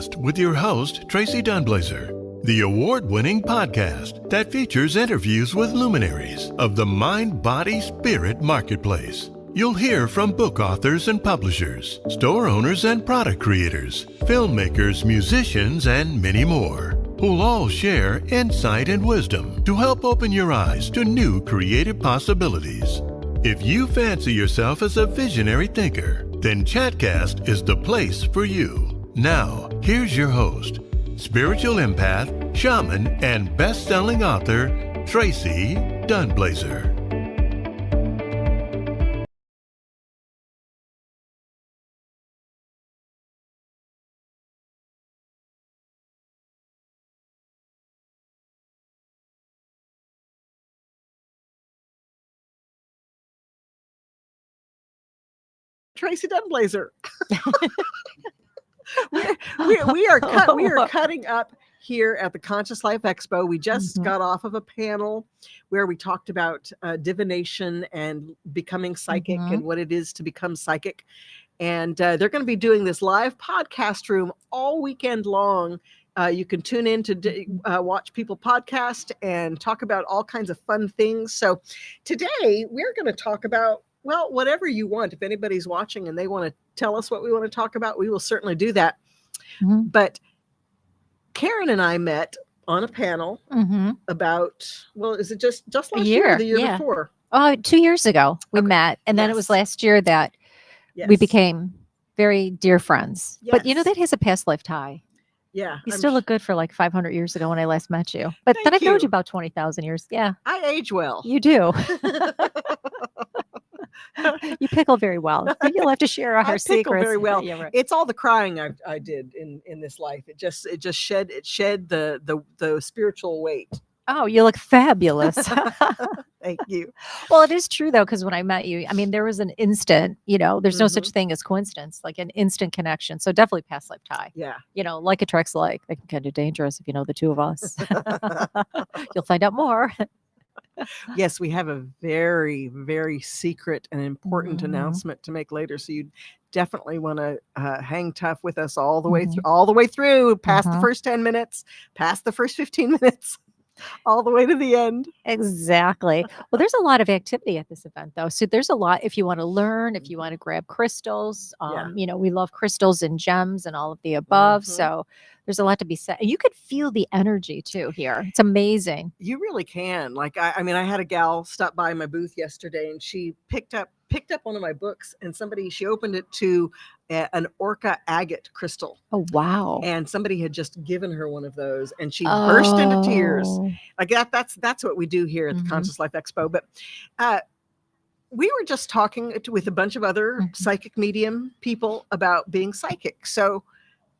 Podcast with your host, Tracee Dunblazier, the award-winning podcast that features interviews with luminaries of the mind-body-spirit marketplace. You'll hear from book authors and publishers, store owners and product creators, filmmakers, musicians, and many more, who'll all share insight and wisdom to help open your eyes to new creative possibilities. If you fancy yourself as a visionary thinker, then Chatcast is the place for you. Now, here's your host, spiritual empath, shaman, and best-selling author, Tracee Dunblazier. Tracee Dunblazier. we are cutting up here at the Conscious Life Expo. We just got off of a panel where we talked about divination and becoming psychic and what it is to become psychic. And they're going to be doing this live podcast room all weekend long. You can tune in to watch people podcast and talk about all kinds of fun things. So today we're going to talk about, well, whatever you want. If anybody's watching and they want to tell us what we want to talk about, we will certainly do that. But Karyn and I met on a panel about, well, is it just last year or the year before? Oh, 2 years ago we met. And then it was last year that we became very dear friends. But you know, that has a past life tie. Yeah. You still look good for like 500 years ago when I last met you. But then I've known you about 20,000 years. Yeah. I age well. You do. You pickle very well. You'll have to share our secrets. Very well. Yeah, right. It's all the crying I did in this life. It just shed the spiritual weight. Oh, you look fabulous. Thank you. Well, it is true though, because when I met you, I mean, there was an instant, there's no such thing as coincidence, like an instant connection. So definitely past life tie. Yeah. Like attracts like. They can kind of dangerous if you know the two of us. You'll find out more. Yes, we have a very, very secret and important announcement to make later. So you definitely want to hang tough with us all the way through, past the first 10 minutes, past the first 15 minutes, all the way to the end. Exactly. Well, there's a lot of activity at this event though. So there's a lot, if you want to learn, if you want to grab crystals, we love crystals and gems and all of the above. So there's a lot to be said. And you could feel the energy too here. It's amazing. You really can. Like, I mean, I had a gal stop by my booth yesterday and she picked up one of my books and she opened it to an orca agate crystal. Oh, wow. And somebody had just given her one of those and she burst into tears. Like that's what we do here at the Conscious Life Expo. But we were just talking with a bunch of other psychic medium people about being psychic. So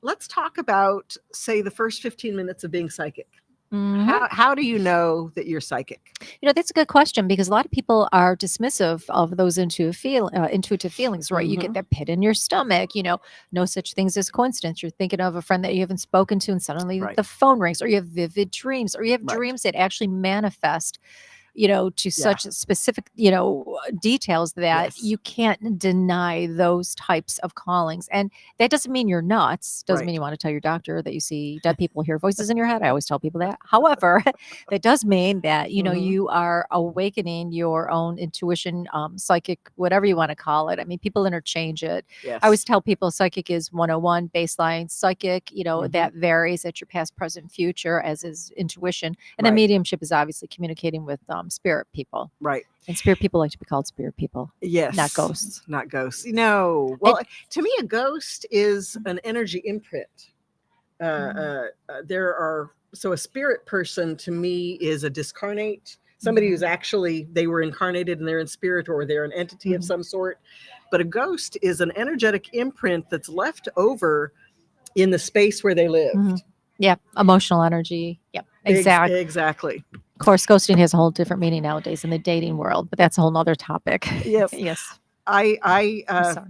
let's talk about, say, the first 15 minutes of being psychic. How do you know that you're psychic? That's a good question because a lot of people are dismissive of those intuitive feelings, right? You get that pit in your stomach, no such things as coincidence. You're thinking of a friend that you haven't spoken to and suddenly the phone rings, or you have vivid dreams, or you have dreams that actually manifest to such specific, details that you can't deny those types of callings. And that doesn't mean you're nuts. Doesn't mean you want to tell your doctor that you see dead people, hear voices in your head. I always tell people that. However, that does mean that, you are awakening your own intuition, psychic, whatever you want to call it. I mean, people interchange it. Yes. I always tell people psychic is 101, baseline psychic, that varies at your past, present, future, as is intuition. And then mediumship is obviously communicating with spirit people. Right. And spirit people like to be called spirit people. Yes. Not ghosts. Not ghosts. No. Well, to me, a ghost is an energy imprint. So a spirit person to me is a discarnate, somebody who's actually, they were incarnated and they're in spirit, or they're an entity of some sort. But a ghost is an energetic imprint that's left over in the space where they lived. Yeah. Emotional energy. Yep. Exactly. Exactly. Of course, ghosting has a whole different meaning nowadays in the dating world, but that's a whole nother topic. Yes. Yes. I'm sorry.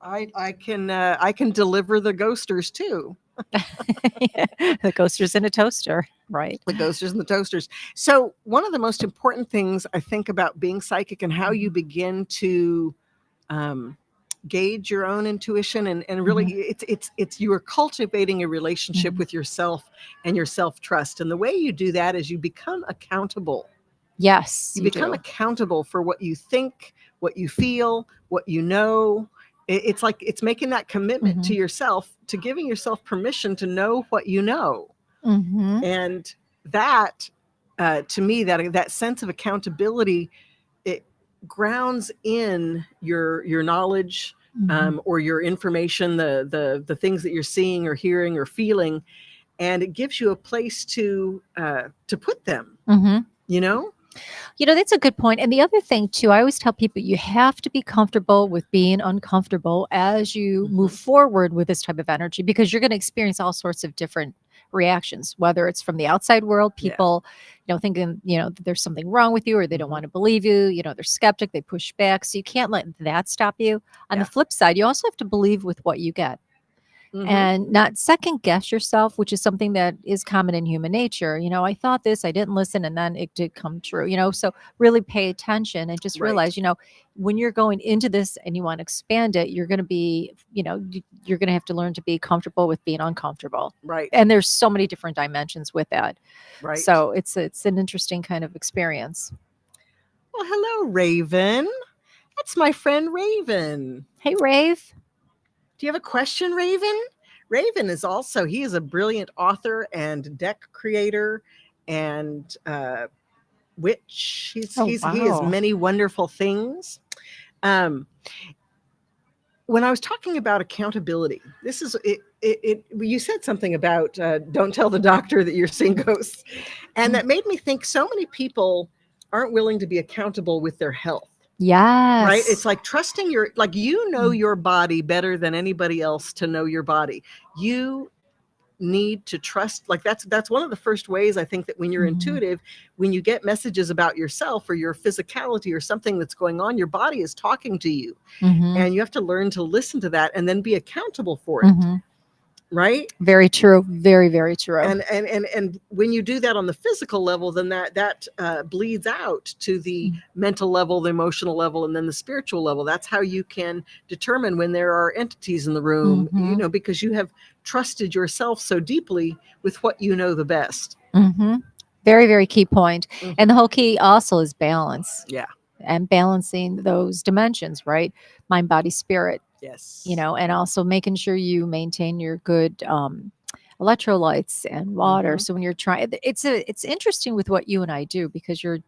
I can deliver the ghosters too. The ghosters in a toaster, right? The ghosters and the toasters. So one of the most important things I think about being psychic and how you begin to gauge your own intuition, and really it's you are cultivating a relationship with yourself and your self-trust. And the way you do that is you become accountable. Yes, You become accountable for what you think, what you feel, what you know. It's like it's making that commitment to yourself, to giving yourself permission to know what you know. And that, to me, that sense of accountability, it grounds in your knowledge, or your information, the things that you're seeing or hearing or feeling, and it gives you a place to put them. You know? That's a good point. And the other thing too, I always tell people you have to be comfortable with being uncomfortable as you move forward with this type of energy, because you're going to experience all sorts of different reactions, whether it's from the outside world, people, thinking, that there's something wrong with you, or they don't want to believe you, they're skeptic, they push back. So you can't let that stop you. On the flip side, you also have to believe with what you get. And not second guess yourself, which is something that is common in human nature. I thought this, I didn't listen, and then it did come true, so really pay attention and just realize, when you're going into this and you want to expand it, you're going to be, you're going to have to learn to be comfortable with being uncomfortable. Right. And there's so many different dimensions with that. Right. So it's an interesting kind of experience. Well, hello, Raven. That's my friend Raven. Hey, Rave. Do you have a question, Raven? Raven is he is a brilliant author and deck creator and witch. He is many wonderful things. When I was talking about accountability, this is it. You said something about don't tell the doctor that you're seeing ghosts, and that made me think so many people aren't willing to be accountable with their health. Yes. Right. It's like trusting your body better than anybody else to know your body. You need to trust. Like that's one of the first ways I think that when you're intuitive, when you get messages about yourself or your physicality or something that's going on, your body is talking to you, and you have to learn to listen to that and then be accountable for it. Right? Very true. Very, very true. And when you do that on the physical level, then that bleeds out to the mental level, the emotional level, and then the spiritual level. That's how you can determine when there are entities in the room, because you have trusted yourself so deeply with what you know the best. Very, very key point. And the whole key also is balance. Yeah. And balancing those dimensions, right? Mind, body, spirit. Yes. And also making sure you maintain your good electrolytes and water. So when you're trying, it's interesting with what you and I do, because you're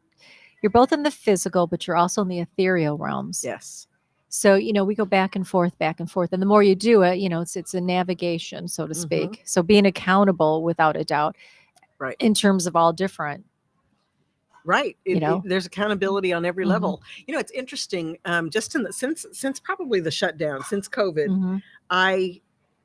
both in the physical, but you're also in the ethereal realms. Yes. So, we go back and forth. And the more you do it, it's a navigation, so to speak. So being accountable without a doubt, right, in terms of all different. Right. There's accountability on every level. It's interesting. Just since probably the shutdown, since COVID, I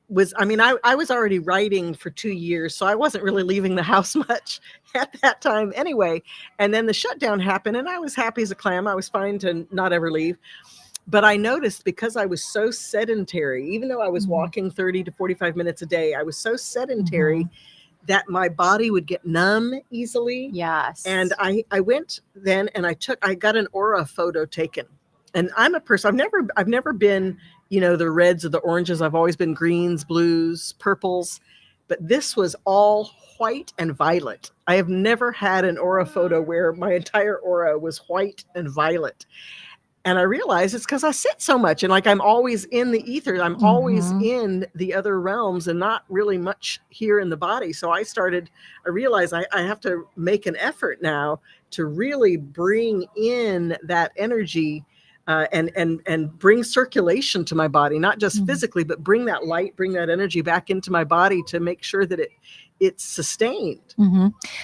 was already writing for 2 years, so I wasn't really leaving the house much at that time anyway. And then the shutdown happened, and I was happy as a clam. I was fine to not ever leave. But I noticed, because I was so sedentary, even though I was walking 30 to 45 minutes a day, I was so sedentary that my body would get numb easily. Yes. And I went then and I got an aura photo taken. And I'm a person, I've never been, the reds or the oranges. I've always been greens, blues, purples. But this was all white and violet. I have never had an aura photo where my entire aura was white and violet. And I realized it's because I sit so much, and I'm always in the ether. I'm always in the other realms and not really much here in the body. So I realized I have to make an effort now to really bring in that energy and bring circulation to my body, not just physically, but bring that light, bring that energy back into my body to make sure that it's sustained.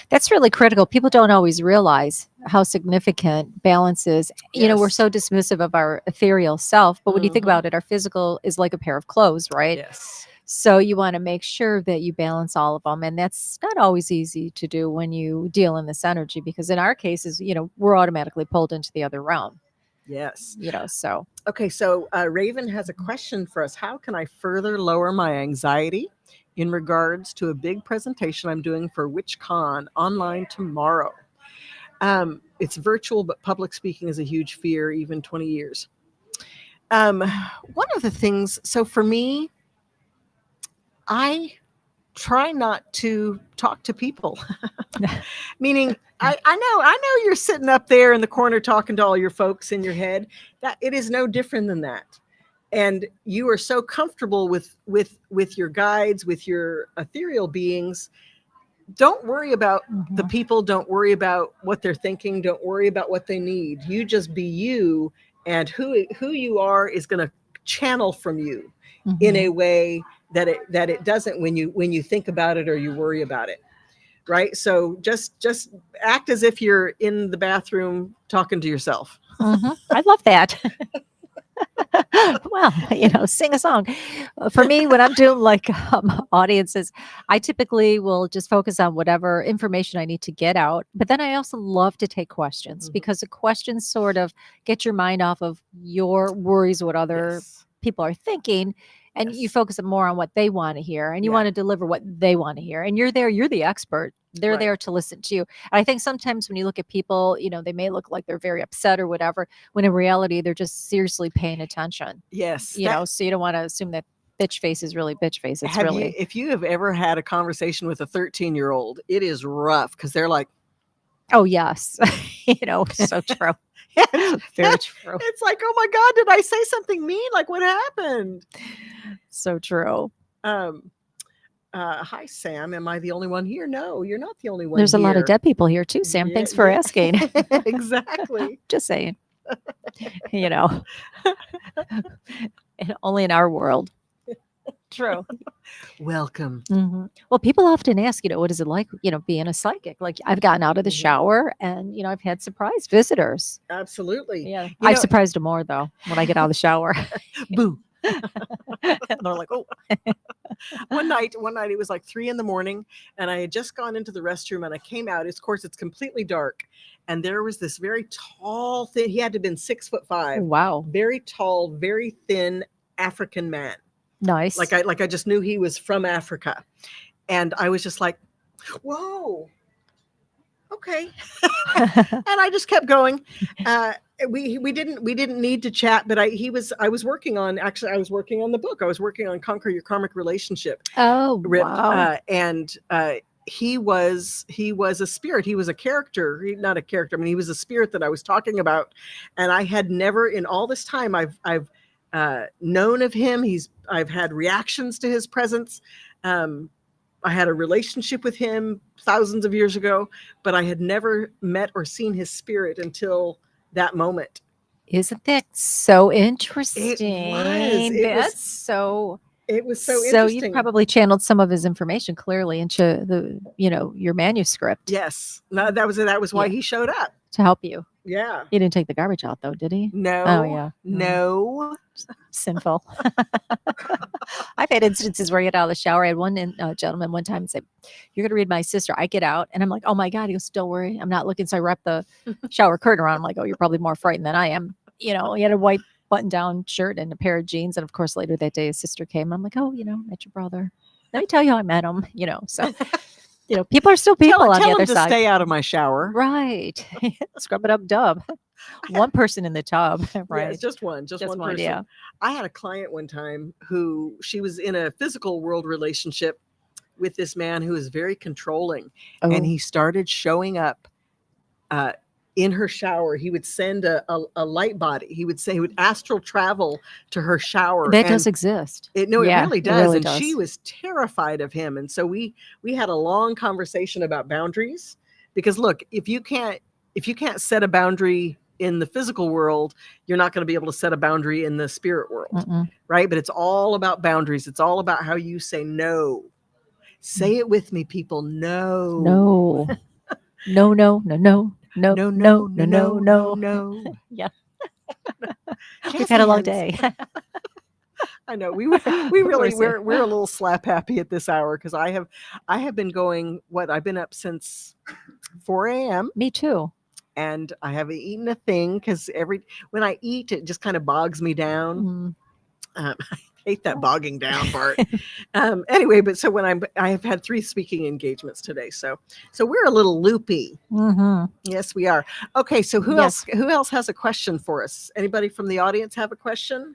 That's really critical. People don't always realize how significant balance is. Yes. We're so dismissive of our ethereal self, but when you think about it, our physical is like a pair of clothes, right? Yes. So you want to make sure that you balance all of them. And that's not always easy to do when you deal in this energy, because in our cases, we're automatically pulled into the other realm. Yes. So. Okay. So Raven has a question for us. How can I further lower my anxiety in regards to a big presentation I'm doing for WitchCon online tomorrow? It's virtual, but public speaking is a huge fear, even 20 years. One of the things, so for me, I try not to talk to people. Meaning, I know you're sitting up there in the corner talking to all your folks in your head. That it is no different than that. And you are so comfortable with your guides, with your ethereal beings. Don't worry about the people. Don't worry about what they're thinking. Don't worry about what they need. You just be you, and who you are is going to channel from you in a way that it doesn't when you think about it or you worry about it. Right. So just act as if you're in the bathroom talking to yourself. I love that. Well, sing a song. For me, when I'm doing like audiences, I typically will just focus on whatever information I need to get out. But then I also love to take questions because the questions sort of get your mind off of your worries, what other people are thinking. And you focus more on what they want to hear, and you want to deliver what they want to hear. And you're the expert. They're there to listen to you. And I think sometimes when you look at people, they may look like they're very upset or whatever, when in reality, they're just seriously paying attention. Yes. So you don't want to assume that bitch face is really bitch face. It's really. If you have ever had a conversation with a 13-year-old, it is rough because they're like, oh, yes. So true. Very true. It's like, oh my God, did I say something mean? Like, what happened? So true. Hi, Sam. Am I the only one here? No, you're not the only one. There's a lot of dead people here too, Sam. Thanks for asking. Exactly. Just saying. And only in our world. True. Welcome. Well, people often ask, what is it like, being a psychic? Like I've gotten out of the shower and, I've had surprise visitors. Absolutely. Yeah. I've surprised them more though when I get out of the shower. Boo. And they're like, oh. One night it was like 3 a.m. and I had just gone into the restroom and I came out. Of course, it's completely dark. And there was this very tall, thin, he had to have been 6'5". Wow. Very tall, very thin African man. Nice. Like I just knew he was from Africa. And I was just like, whoa. Okay. And I just kept going. We didn't need to chat, but I was working on the book. I was working on Conquer Your Karmic Relationship. Oh, wow. He was a spirit. He was a character, not a character. I mean, he was a spirit that I was talking about. And I had never in all this time I've known of him. I've had reactions to his presence. I had a relationship with him thousands of years ago, but I had never met or seen his spirit until that moment. Isn't that so interesting? It was so interesting. So you probably channeled some of his information clearly into the, your manuscript. Yes. No, that was why he showed up. To help you. Yeah. He didn't take the garbage out though, did he? No. Oh yeah. No. Sinful. I've had instances where I get out of the shower. I had one gentleman one time say, "You're going to read my sister." I get out and I'm like, "Oh my God." He goes, "Don't worry, I'm not looking." So I wrap the shower curtain around. I'm like, "Oh, you're probably more frightened than I am." He had a white button-down shirt and a pair of jeans. And of course, later that day, his sister came. I'm like, "Oh, met your brother. Let me tell you how I met him." So. People are still people on the other side. Stay out of my shower. Right. Scrub it up, dub. One person in the tub. Right. Yeah, it's just one person. Yeah. I had a client one time who she was in a physical world relationship with this man who was very controlling. Oh. And he started showing up in her shower. He would send a light body. He would astral travel to her shower. That does exist. It really does. And she was terrified of him. And so we had a long conversation about boundaries, because look, if you can't set a boundary in the physical world, you're not going to be able to set a boundary in the spirit world. Right? But it's all about boundaries. It's all about how you say no. Say it with me, people. No. No. No, no, no, no. No, no, no, no, no, no. Yeah. We've had a long day. I know. We're a little slap happy at this hour, because I have been going, I've been up since 4 a.m. Me too. And I haven't eaten a thing, because when I eat, it just kind of bogs me down. I hate that bogging down part. Anyway, but so I have had 3 speaking engagements today, so we're a little loopy. Yes, we are. Okay, so who else has a question for us? Anybody from the audience have a question?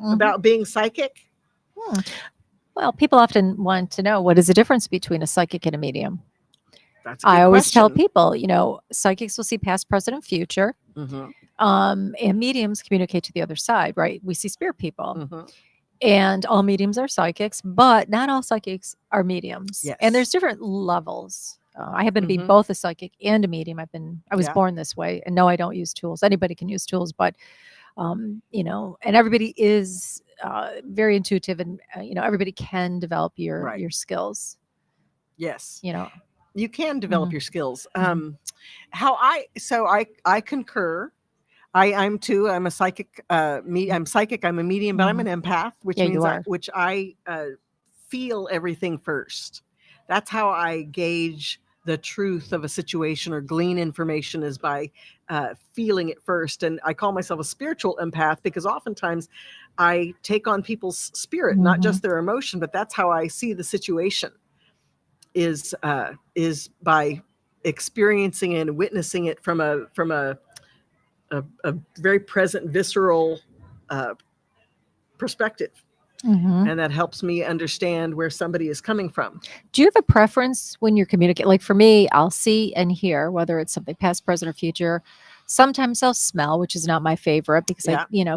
about being psychic? Well, people often want to know what is the difference between a psychic and a medium. That's a good I always tell question. people, psychics will see past, present, and future. And mediums communicate to the other side, right? We see spirit people. And all mediums are psychics, but not all psychics are mediums. Yes. And there's different levels. I happen to be both a psychic and a medium. I was born this way, and no, I don't use tools. Anybody can use tools, but and everybody is very intuitive, and everybody can develop your skills. Yes, you can develop your skills. I concur. I'm too. I'm a psychic. I'm psychic. I'm a medium, but I'm an empath, which means I feel everything first. That's how I gauge the truth of a situation or glean information, is by feeling it first. And I call myself a spiritual empath because oftentimes I take on people's spirit, not just their emotion, but that's how I see the situation. Is by experiencing and witnessing it from a very present, visceral perspective. And that helps me understand where somebody is coming from. Do you have a preference when you're communicating? Like for me, I'll see and hear, whether it's something past, present, or future. Sometimes I'll smell, which is not my favorite, because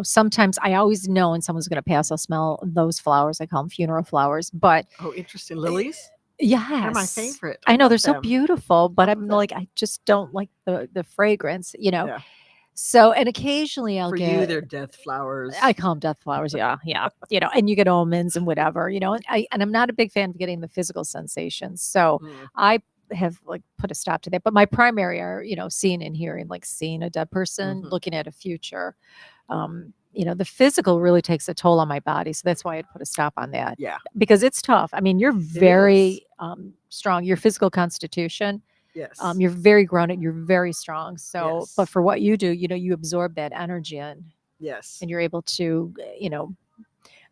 sometimes I always know when someone's going to pass, I'll smell those flowers. I call them funeral flowers. But interesting. Lilies? Yes. They're my favorite. I know they're so beautiful, but I'm like, I just don't like the fragrance, Yeah. So, and occasionally I'll get. For you, they're death flowers. I call them death flowers. Yeah. And you get omens and whatever, and I'm not a big fan of getting the physical sensations. So I have put a stop to that. But my primary are, seeing and hearing, like seeing a dead person, looking at a future. The physical really takes a toll on my body. So that's why I'd put a stop on that. Yeah. Because it's tough. I mean, you're very strong. Your physical constitution. Yes. You're very grounded. You're very strong. So, but for what you do, you absorb that energy in. Yes. And you're able to,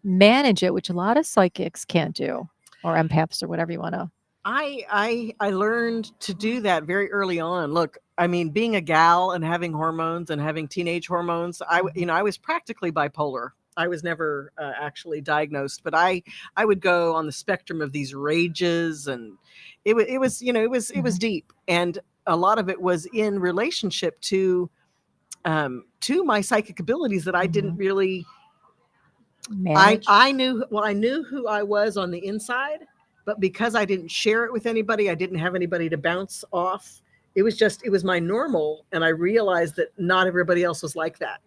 manage it, which a lot of psychics can't do, or empaths, or whatever you want to. I learned to do that very early on. Look, I mean, being a gal and having hormones and having teenage hormones, I was practically bipolar. I was never actually diagnosed, but I would go on the spectrum of these rages, and it was deep, and a lot of it was in relationship to my psychic abilities that I didn't really manage. I knew who I was on the inside, but because I didn't share it with anybody, I didn't have anybody to bounce off. It was my normal, and I realized that not everybody else was like that.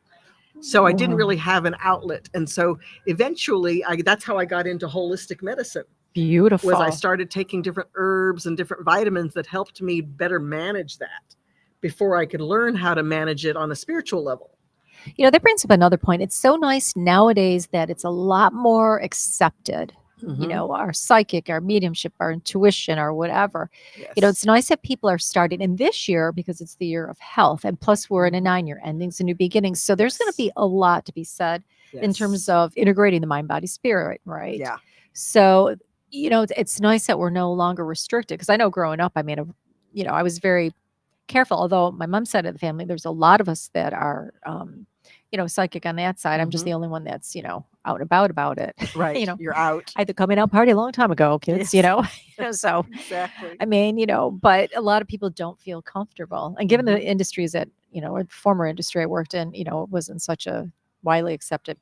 So I didn't really have an outlet. And so eventually that's how I got into holistic medicine. Beautiful. Was I started taking different herbs and different vitamins that helped me better manage that before I could learn how to manage it on a spiritual level. That brings up another point. It's so nice nowadays that it's a lot more accepted. Our psychic, our mediumship, our intuition, or whatever. Yes. It's nice that people are starting. And this year, because it's the year of health, and plus we're in a 9-year endings and new beginnings. So there's going to be a lot to be said in terms of integrating the mind, body, spirit, right? Yeah. So, it's nice that we're no longer restricted. Because I know growing up, I was very careful. Although my mom's side of the family, there's a lot of us that are, psychic on that side. I'm just the only one that's, out and about it. Right. You're out. I had the coming out party a long time ago, kids, So exactly. But a lot of people don't feel comfortable. And given the industries that, or the former industry I worked in, it wasn't such a widely accepted,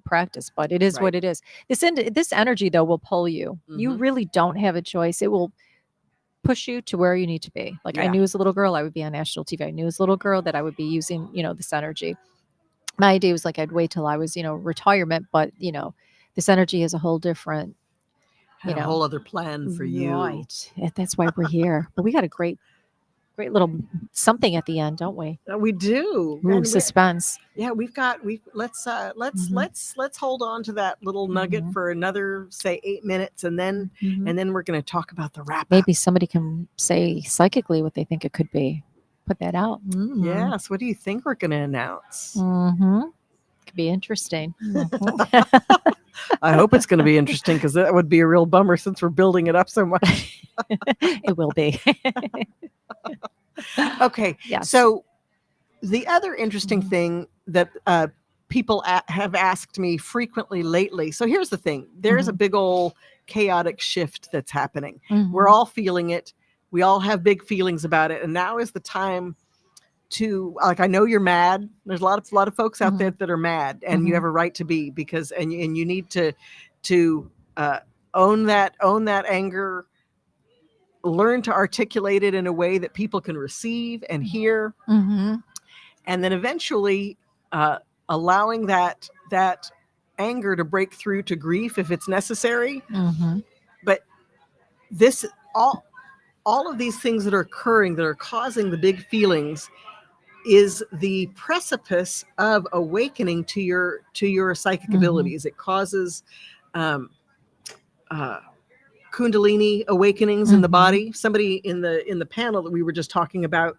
practice, but it is what it is. This energy though will pull you. You really don't have a choice. It will push you to where you need to be. Like I knew as a little girl, I would be on national TV. I knew as a little girl that I would be using, this energy. My idea was I'd wait till I was, retirement, but this energy is a whole different, a whole other plan for you. Right. That's why we're here. But we got a great little something at the end, don't we? We do. Ooh, suspense. Let's hold on to that little nugget for another, say 8 minutes. And then we're going to talk about the wrap up. Maybe somebody can say psychically what they think it could be. Put that out. Yes. What do you think we're going to announce? Could be interesting. I hope it's going to be interesting, because that would be a real bummer since we're building it up so much. It will be. Okay. Yes. So the other interesting thing that people have asked me frequently lately. So here's the thing. There's a big old chaotic shift that's happening. We're all feeling it. We all have big feelings about it. And now is the time to, like, I know you're mad. There's a lot of folks out there that are mad, and you have a right to be, because, and you need to own that anger, learn to articulate it in a way that people can receive and hear. And then eventually allowing that anger to break through to grief if it's necessary. But this, all of these things that are occurring, that are causing the big feelings, is the precipice of awakening to your psychic abilities. It causes Kundalini awakenings in the body. Somebody in the panel that we were just talking about,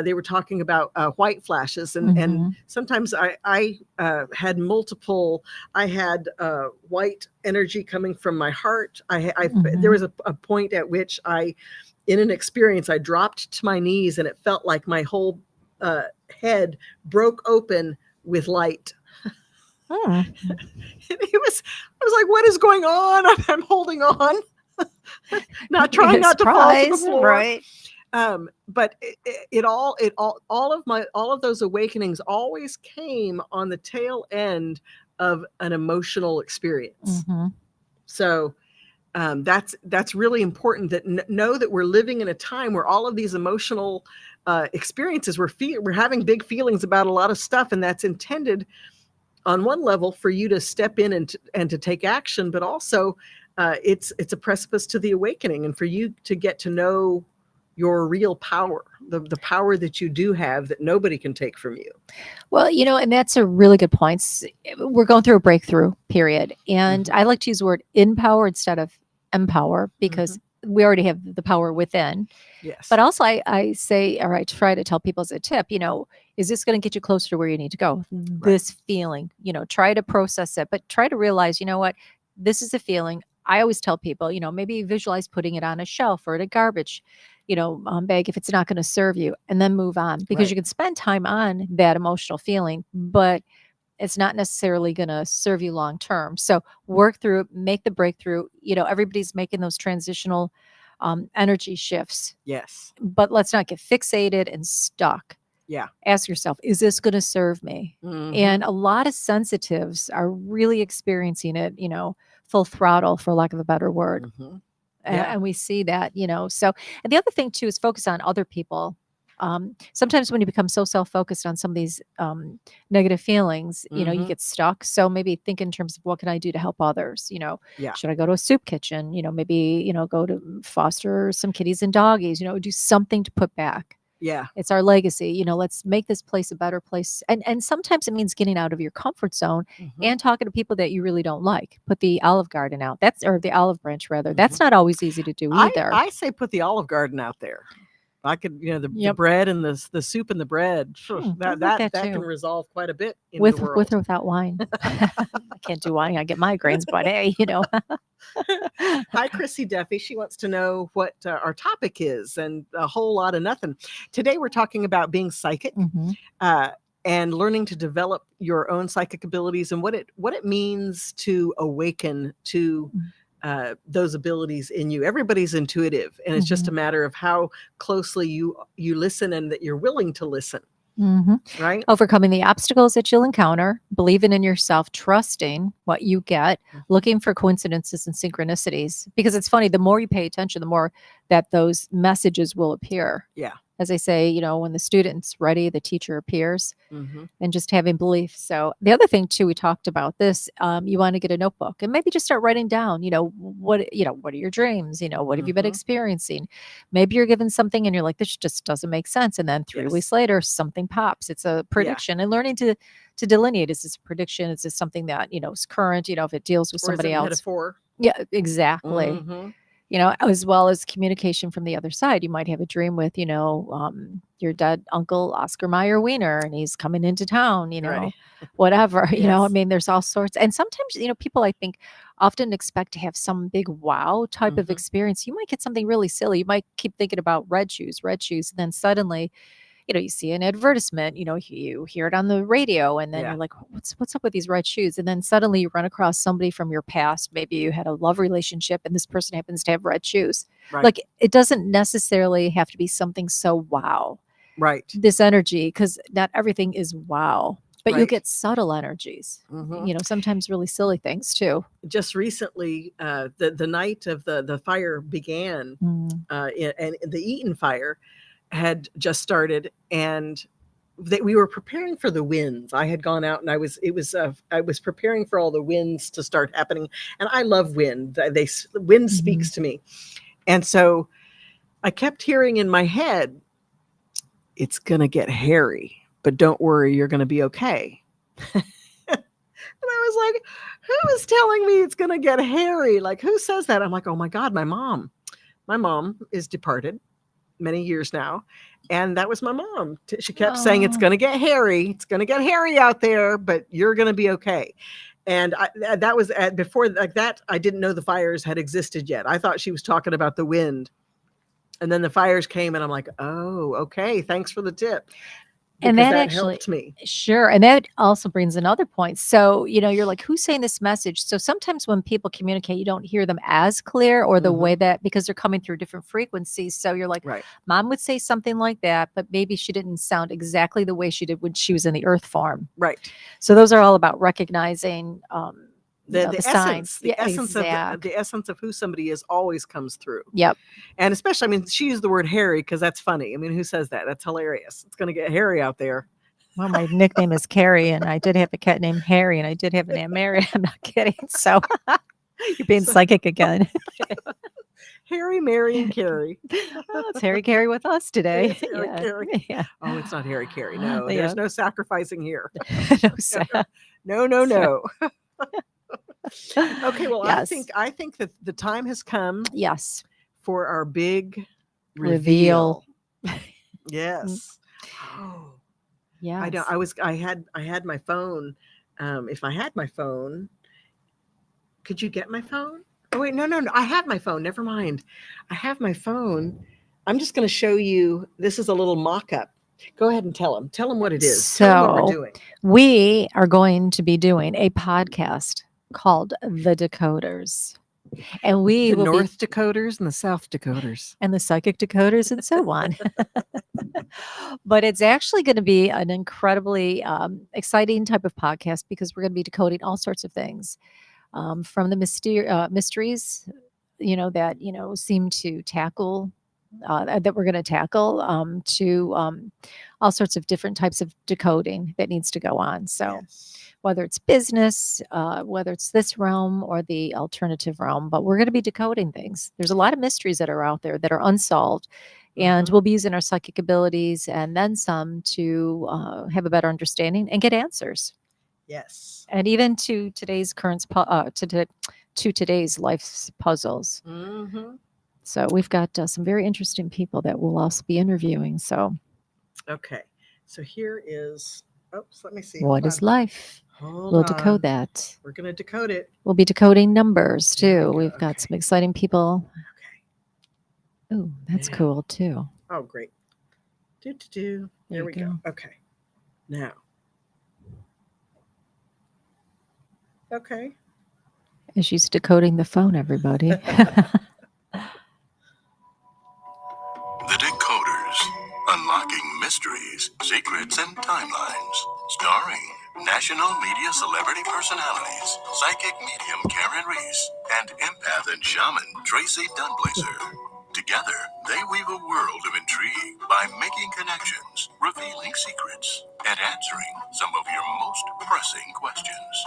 they were talking about white flashes, and sometimes I had multiple. I had white energy coming from my heart. There was a point at which in an experience, I dropped to my knees, and it felt like my whole head broke open with light. I was like, what is going on? I'm holding on. Not trying not to fall to the floor. Right. But all of those awakenings always came on the tail end of an emotional experience. So that's really important, that know that we're living in a time where all of these emotional experiences, we're having big feelings about a lot of stuff, and that's intended on one level for you to step in and to take action, but also it's a precipice to the awakening, and for you to get to know your real power, the power that you do have that nobody can take from you. Well, and that's a really good point. We're going through a breakthrough period, and I like to use the word empower instead of empower, because we already have the power within. Yes. But also I say, or I try to tell people as a tip, is this going to get you closer to where you need to go? Right. This feeling, try to process it, but try to realize, what, this is a feeling. I always tell people, maybe visualize putting it on a shelf or in a garbage, bag if it's not going to serve you, and then move on, because you can spend time on that emotional feeling, but it's not necessarily going to serve you long term. So work through it, make the breakthrough. Everybody's making those transitional energy shifts. Yes. But let's not get fixated and stuck. Yeah. Ask yourself, is this going to serve me? And a lot of sensitives are really experiencing it, full throttle, for lack of a better word. And we see that, So, and the other thing too is focus on other people. Sometimes when you become so self-focused on some of these negative feelings, you get stuck. So maybe think in terms of, what can I do to help others? Should I go to a soup kitchen? Maybe, go to foster some kitties and doggies, do something to put back. Yeah. It's our legacy. Let's make this place a better place. And sometimes it means getting out of your comfort zone and talking to people that you really don't like. Put the Olive Garden out. Or the olive branch rather. That's not always easy to do either. I say put the Olive Garden out there. I could, the bread and the soup and the bread. That can resolve quite a bit in the world. With or without wine. I can't do wine. I get migraines, but hey, Hi, Chrissy Duffy. She wants to know what our topic is, and a whole lot of nothing. Today, we're talking about being psychic and learning to develop your own psychic abilities, and what it means to awaken to those abilities in you. Everybody's intuitive, and it's just a matter of how closely you listen, and that you're willing to listen. Right? Overcoming the obstacles that you'll encounter, believing in yourself, trusting what you get, looking for coincidences and synchronicities. Because it's funny, the more you pay attention, the more that those messages will appear. Yeah. As I say, when the student's ready, the teacher appears, and just having belief. So the other thing too, we talked about this, you want to get a notebook and maybe just start writing down, what are your dreams? What have you been experiencing? Maybe you're given something and you're like, this just doesn't make sense. And then 3 weeks later, something pops. It's a prediction, and learning to delineate, is this a prediction? Is this something that, is current, if it deals with somebody else? Metaphor? Yeah, exactly. As well as communication from the other side. You might have a dream with, your dead uncle, Oscar Mayer Wiener, and he's coming into town, whatever, there's all sorts. And sometimes, people, I think, often expect to have some big wow type of experience. You might get something really silly. You might keep thinking about red shoes, and then suddenly, you see an advertisement, you hear it on the radio, and then Yeah. you're like, what's up with these red shoes? And then suddenly you run across somebody from your past. Maybe you had a love relationship and this person happens to have red shoes. Right. Like, it doesn't necessarily have to be something so wow. Right. This energy, because not everything is wow, but you Right. get subtle energies, Mhm. sometimes really silly things too. Just recently, the night of the fire began, Mm. and the Eaton fire had just started, and we were preparing for the winds. I had gone out and I was preparing for all the winds to start happening. And I love wind. Wind speaks to me. And so I kept hearing in my head, it's going to get hairy, but don't worry, you're going to be okay. And I was like, who is telling me it's going to get hairy? Like, who says that? I'm like, oh my God, my mom. My mom is departed many years now. And that was my mom. She kept saying, it's going to get hairy. It's going to get hairy out there, but you're going to be okay. And that was before like that. I didn't know the fires had existed yet. I thought she was talking about the wind. And then the fires came and I'm like, oh, okay. Thanks for the tip. And Because that actually helped me. Sure. And that also brings another point. So, you're like, who's saying this message? So sometimes when people communicate, you don't hear them as clear or the way that, because they're coming through different frequencies. So you're like, Right. Mom would say something like that, but maybe she didn't sound exactly the way she did when she was in the earth form. Right. So those are all about recognizing the signs. essence of who somebody is always comes through. Yep. And especially, I mean, she used the word hairy because that's funny. I mean, who says that? That's hilarious. It's going to get hairy out there. Well, my nickname is Carrie, and I did have a cat named Harry, and I did have an Aunt Mary. I'm not kidding. So you're being psychic again. Harry, Mary, and Carrie. Oh, it's Harry Carey with us today. It's Harry Carey. Yeah. Oh, it's not Harry Carey. No, Yeah. there's no sacrificing here. No, Sam. No. Okay, well, Yes. I think that the time has come Yes. for our big Reveal. Yes. Oh, Yeah. I had my phone. If I had my phone, could you get my phone? Oh wait, no. I have my phone. Never mind. I have my phone. I'm just going to show you. This is a little mock-up. Go ahead and tell them what it is. Tell them what we're doing. We are going to be doing a podcast called The Decoders. And we The will North Dakoters and the South Dakoters. and the psychic decoders and so on. But it's actually going to be an incredibly exciting type of podcast because we're going to be decoding all sorts of things from the mysteries, that, seem to tackle, that we're going to tackle to all sorts of different types of decoding that needs to go on. So whether it's business, whether it's this realm or the alternative realm, but we're going to be decoding things. There's a lot of mysteries that are out there that are unsolved, and we'll be using our psychic abilities and then some to have a better understanding and get answers. Yes. And even to today's to today's life's puzzles. Mm-hmm. So we've got some very interesting people that we'll also be interviewing. So, okay. So here is. Oops. Let me see. What is life? We'll decode that. We're going to decode it. We'll be decoding numbers There too. we go. We've got Okay. some exciting people. Okay. Oh, that's Yeah. cool too. Oh, great. There There you we go. Okay. Now. Okay. And she's decoding the phone, everybody. The Decoders, unlocking mysteries, secrets, and timelines. Starring national media celebrity personalities, psychic medium Karyn Reece, and empath and shaman Tracee Dunblazier. Together, they weave a world of intrigue by making connections, revealing secrets, and answering some of your most pressing questions.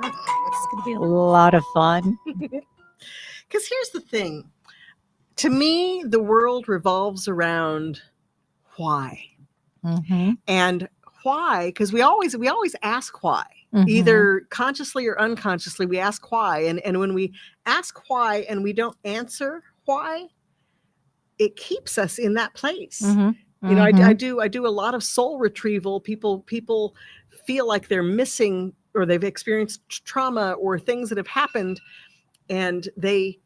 It's going to be a lot of fun. Because here's the thing. To me, the world revolves around why. Mm-hmm. And why? Because we always ask why. Mhm. Either consciously or unconsciously, we ask why. And when we ask why and we don't answer why, it keeps us in that place. Mm-hmm. You know, Mhm. I do a lot of soul retrieval. People feel like they're missing or they've experienced trauma or things that have happened, and they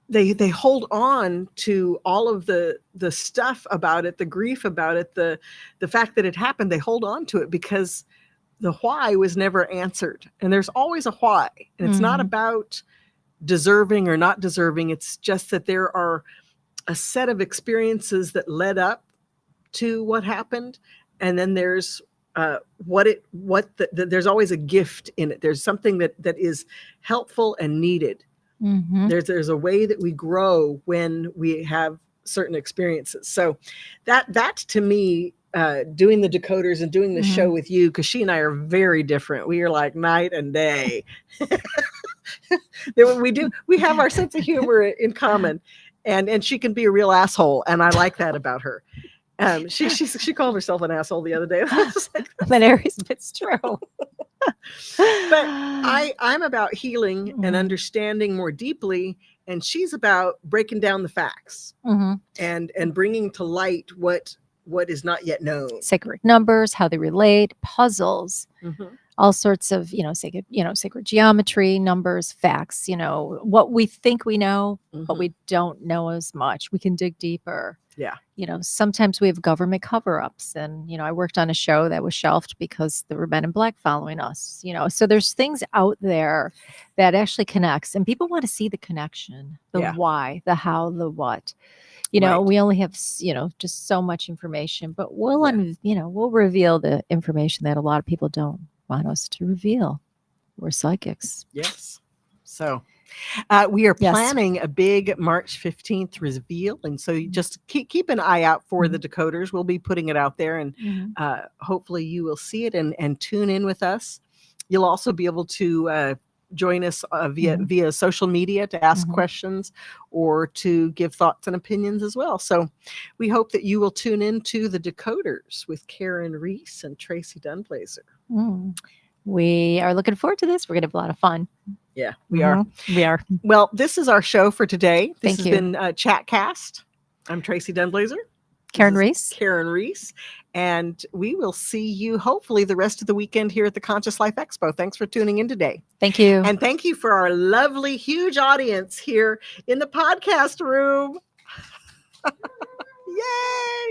they hold on to all of the stuff about it, the grief about it, the fact that it happened. They hold on to it because the why was never answered. And there's always a why. And it's not about deserving or not deserving. It's just that there are a set of experiences that led up to what happened. And then there's there's always a gift in it. There's something that is helpful and needed. There's a way that we grow when we have certain experiences. So that to me, doing the decoders and doing the show with you, because she and I are very different. We are like night and day. We have our sense of humor in common, and she can be a real asshole, and I like that about her. She called herself an asshole the other day. I was like, but it's true. But I'm about healing and understanding more deeply, and she's about breaking down the facts and bringing to light what is not yet known. Sacred numbers, how they relate, puzzles, all sorts of sacred geometry, numbers, facts. What we think we know, but we don't know as much. We can dig deeper. Yeah. Sometimes we have government cover-ups, and I worked on a show that was shelved because there were men in black following us. So there's things out there that actually connects, and people want to see the connection, the why, the how, the what. We only have just so much information, but we'll reveal the information that a lot of people don't want us to reveal. We're psychics. Yes. So we are planning a big March 15th reveal. And so you just keep an eye out for the decoders. We'll be putting it out there, and hopefully you will see it and tune in with us. You'll also be able to join us via social media to ask questions or to give thoughts and opinions as well. So we hope that you will tune into the decoders with Karyn Reece and Tracee Dunblazier. We are looking forward to this. We're going to have a lot of fun. Yeah, we are. We are. Well, this is our show for today. This Thank you. has been Chatcast. I'm Tracee Dunblazier. Karyn Reece. Karyn Reece. And we will see you hopefully the rest of the weekend here at the Conscious Life Expo. Thanks for tuning in today. Thank you. And thank you for our lovely, huge audience here in the podcast room. Yay!